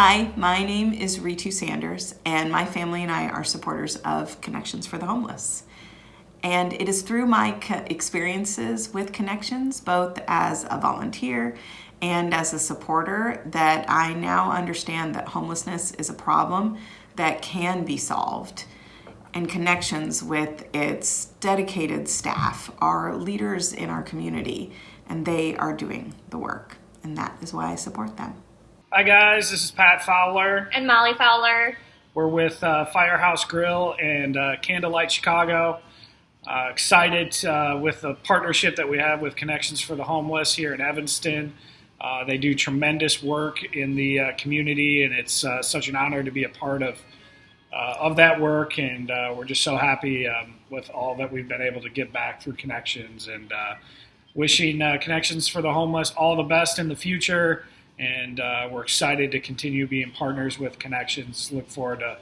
Hi, my name is Ritu Sanders, and my family and I are supporters of Connections for the Homeless. And it is through my experiences with Connections, both as a volunteer and as a supporter, that I now understand that homelessness is a problem that can be solved. And Connections, with its dedicated staff, are leaders in our community, and they are doing the work. And that is why I support them. Hi guys, this is Pat Fowler. And Molly Fowler. We're with Firehouse Grill and Candlelight Chicago. Excited with the partnership that we have with Connections for the Homeless here in Evanston. They do tremendous work in the community, and it's such an honor to be a part of that work. And we're just so happy with all that we've been able to give back through Connections, and wishing Connections for the Homeless all the best in the future. And we're excited to continue being partners with Connections. Look forward to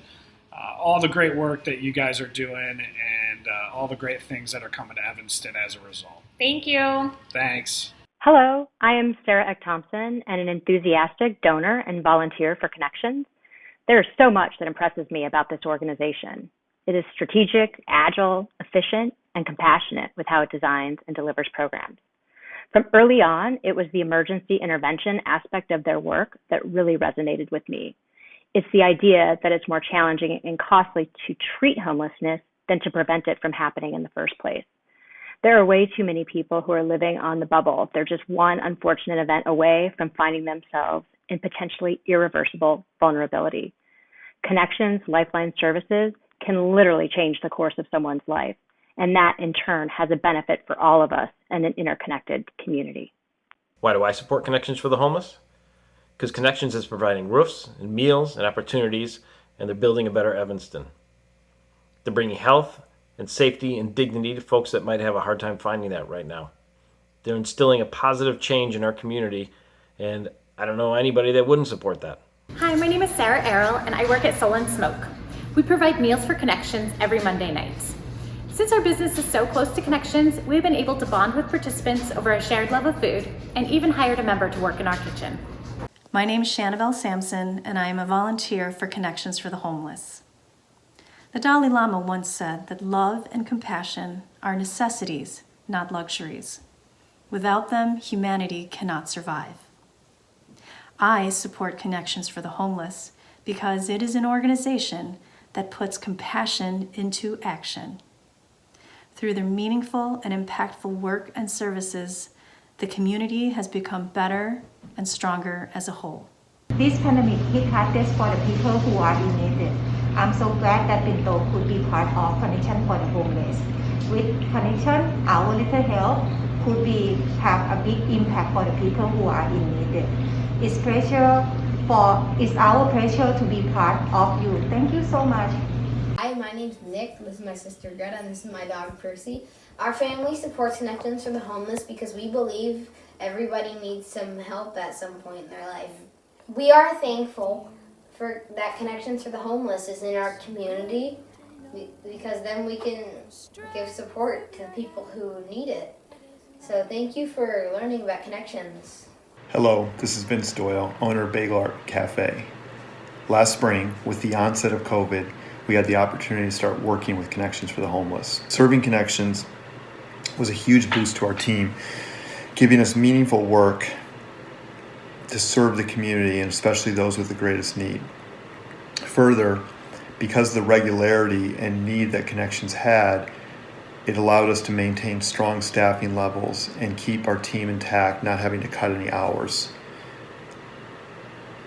all the great work that you guys are doing, and all the great things that are coming to Evanston as a result. Thank you. Thanks. Hello, I am Sarah Thompson, and an enthusiastic donor and volunteer for Connections. There is so much that impresses me about this organization. It is strategic, agile, efficient, and compassionate with how it designs and delivers programs. From early on, it was the emergency intervention aspect of their work that really resonated with me. It's the idea that it's more challenging and costly to treat homelessness than to prevent it from happening in the first place. There are way too many people who are living on the bubble. They're just one unfortunate event away from finding themselves in potentially irreversible vulnerability. Connections, Lifeline services can literally change the course of someone's life. And that, in turn, has a benefit for all of us in an interconnected community. Why do I support Connections for the Homeless? Because Connections is providing roofs and meals and opportunities, and they're building a better Evanston. They're bringing health and safety and dignity to folks that might have a hard time finding that right now. They're instilling a positive change in our community, and I don't know anybody that wouldn't support that. Hi, my name is Sarah Errol, and I work at Soul and Smoke. We provide meals for Connections every Monday nights. Since our business is so close to Connections, we've been able to bond with participants over a shared love of food, and even hired a member to work in our kitchen. My name is Shanabelle Sampson, and I am a volunteer for Connections for the Homeless. The Dalai Lama once said that love and compassion are necessities, not luxuries. Without them, humanity cannot survive. I support Connections for the Homeless because it is an organization that puts compassion into action. Through their meaningful and impactful work and services, the community has become better and stronger as a whole. This pandemic hit hardest for the people who are in need. I'm so glad that Pinto could be part of Connection for the Homeless. With Connection, our little help could have a big impact for the people who are in need. It's our pleasure to be part of you. Thank you so much. Hi, my name's Nick. This is my sister Greta, and this is my dog Percy. Our family supports Connections for the Homeless because we believe everybody needs some help at some point in their life. We are thankful for that Connections for the Homeless is in our community, because then we can give support to people who need it. So thank you for learning about Connections. Hello, this is Vince Doyle, owner of Bagel Art Cafe. Last spring, with the onset of COVID, we had the opportunity to start working with Connections for the Homeless. Serving Connections was a huge boost to our team, giving us meaningful work to serve the community, and especially those with the greatest need. Further, because of the regularity and need that Connections had, it allowed us to maintain strong staffing levels and keep our team intact, not having to cut any hours.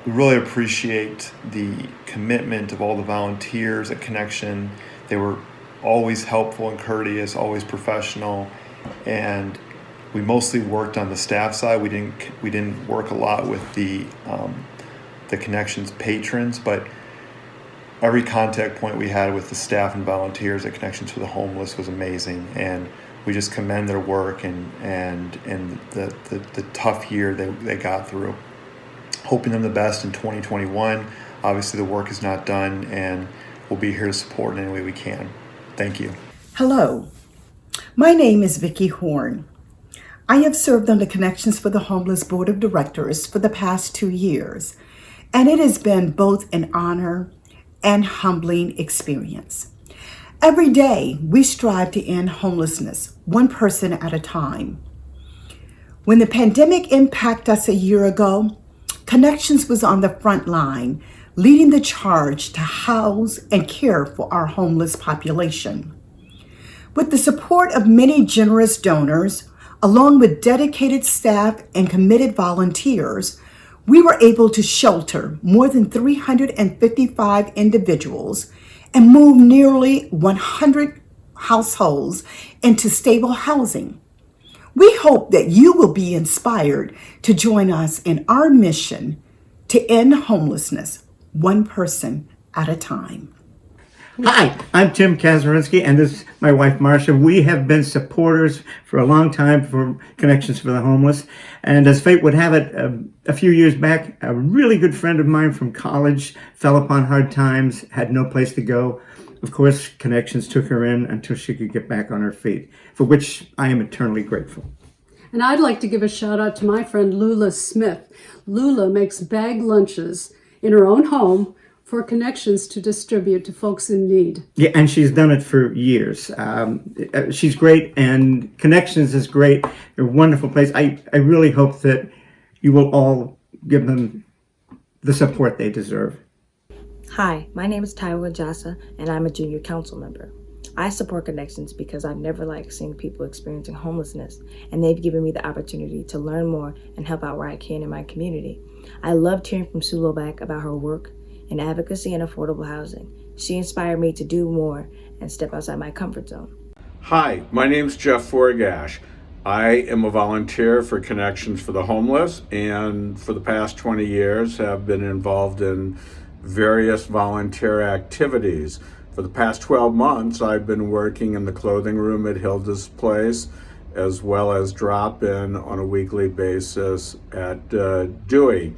We really appreciate the commitment of all the volunteers at Connection. They were always helpful and courteous, always professional, and we mostly worked on the staff side. We didn't work a lot with the Connections patrons, but every contact point we had with the staff and volunteers at Connections for the Homeless was amazing, and we just commend their work and the tough year they got through. Hoping them the best in 2021. Obviously the work is not done, and we'll be here to support in any way we can. Thank you. Hello, my name is Vicky Horn. I have served on the Connections for the Homeless Board of Directors for the past 2 years, and it has been both an honor and humbling experience. Every day, we strive to end homelessness, one person at a time. When the pandemic impacted us a year ago, Connections was on the front line, leading the charge to house and care for our homeless population. With the support of many generous donors, along with dedicated staff and committed volunteers, we were able to shelter more than 355 individuals and move nearly 100 households into stable housing. We hope that you will be inspired to join us in our mission to end homelessness, one person at a time. Hi, I'm Tim Kazarinsky, and this is my wife, Marcia. We have been supporters for a long time for Connections for the Homeless. And as fate would have it, a few years back, a really good friend of mine from college fell upon hard times, had no place to go. Of course, Connections took her in until she could get back on her feet, for which I am eternally grateful. And I'd like to give a shout out to my friend Lula Smith. Lula makes bag lunches in her own home for Connections to distribute to folks in need. Yeah, and she's done it for years. She's great, and Connections is great. They're a wonderful place. I really hope that you will all give them the support they deserve. Hi, my name is Taiwa Jasa, and I'm a junior council member. I support Connections because I've never liked seeing people experiencing homelessness, and they've given me the opportunity to learn more and help out where I can in my community. I loved hearing from Sue Loback about her work in advocacy and affordable housing. She inspired me to do more and step outside my comfort zone. Hi, my name's Jeff Forgash. I am a volunteer for Connections for the Homeless, and for the past 20 years have been involved in various volunteer activities. For the past 12 months, I've been working in the clothing room at Hilda's Place, as well as drop-in on a weekly basis at Dewey.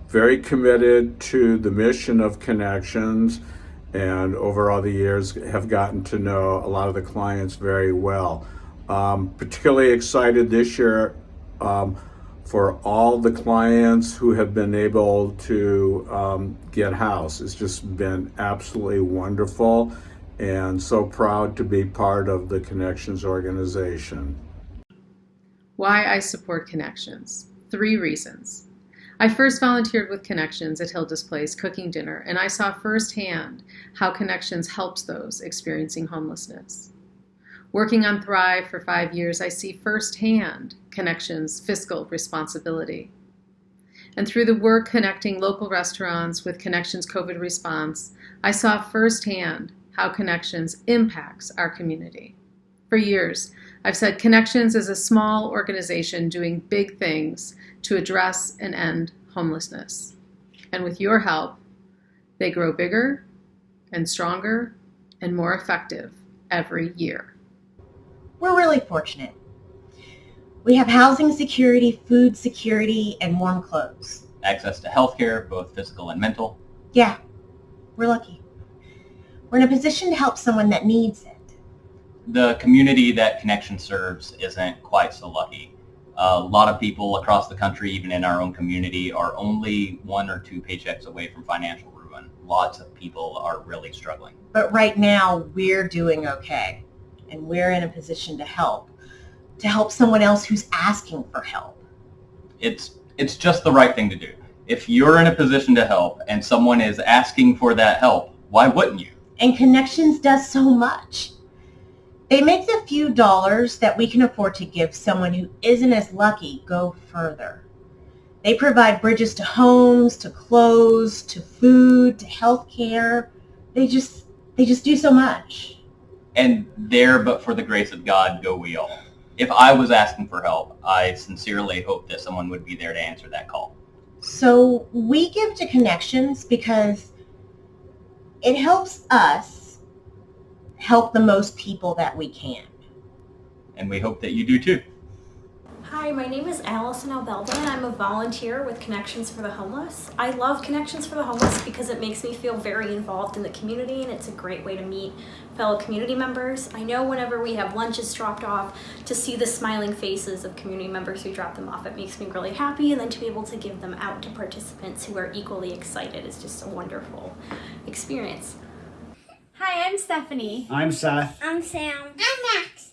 Very committed to the mission of Connections, and over all the years have gotten to know a lot of the clients very well. Particularly excited this year for all the clients who have been able to get house. It's just been absolutely wonderful, and so proud to be part of the Connections organization. Why I support Connections. 3 reasons. I first volunteered with Connections at Hilda's Place cooking dinner, and I saw firsthand how Connections helps those experiencing homelessness. Working on Thrive for 5 years, I see firsthand Connections' fiscal responsibility. And through the work connecting local restaurants with Connections' COVID response, I saw firsthand how Connections impacts our community. For years, I've said Connections is a small organization doing big things to address and end homelessness. And with your help, they grow bigger and stronger and more effective every year. We're really fortunate. We have housing security, food security, and warm clothes. Access to healthcare, both physical and mental. Yeah, we're lucky. We're in a position to help someone that needs it. The community that Connection serves isn't quite so lucky. A lot of people across the country, even in our own community, are only 1 or 2 paychecks away from financial ruin. Lots of people are really struggling. But right now, we're doing okay. And we're in a position to help someone else who's asking for help. It's just the right thing to do. If you're in a position to help and someone is asking for that help, why wouldn't you? And Connections does so much. They make the few dollars that we can afford to give someone who isn't as lucky go further. They provide bridges to homes, to clothes, to food, to health care. They just do so much. And there, but for the grace of God, go we all. If I was asking for help, I sincerely hope that someone would be there to answer that call. So we give to Connections because it helps us help the most people that we can. And we hope that you do too. Hi, my name is Allison Albeldo, and I'm a volunteer with Connections for the Homeless. I love Connections for the Homeless because it makes me feel very involved in the community, and it's a great way to meet fellow community members. I know whenever we have lunches dropped off, to see the smiling faces of community members who drop them off, it makes me really happy, and then to be able to give them out to participants who are equally excited is just a wonderful experience. Hi, I'm Stephanie. I'm Seth. I'm Sam. I'm Max.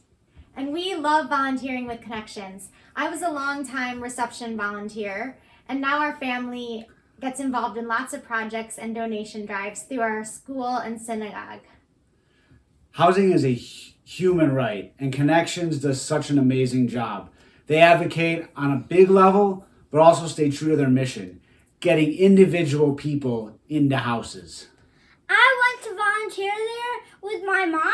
And we love volunteering with Connections. I was a long-time reception volunteer, and now our family gets involved in lots of projects and donation drives through our school and synagogue. Housing is a human right, and Connections does such an amazing job. They advocate on a big level, but also stay true to their mission, getting individual people into houses. I went to volunteer there with my mom,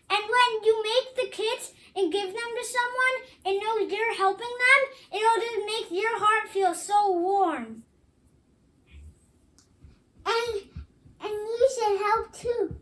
and when you make the kits and give them to someone and know you're helping them, it'll just make your heart feel so warm. And you should help too.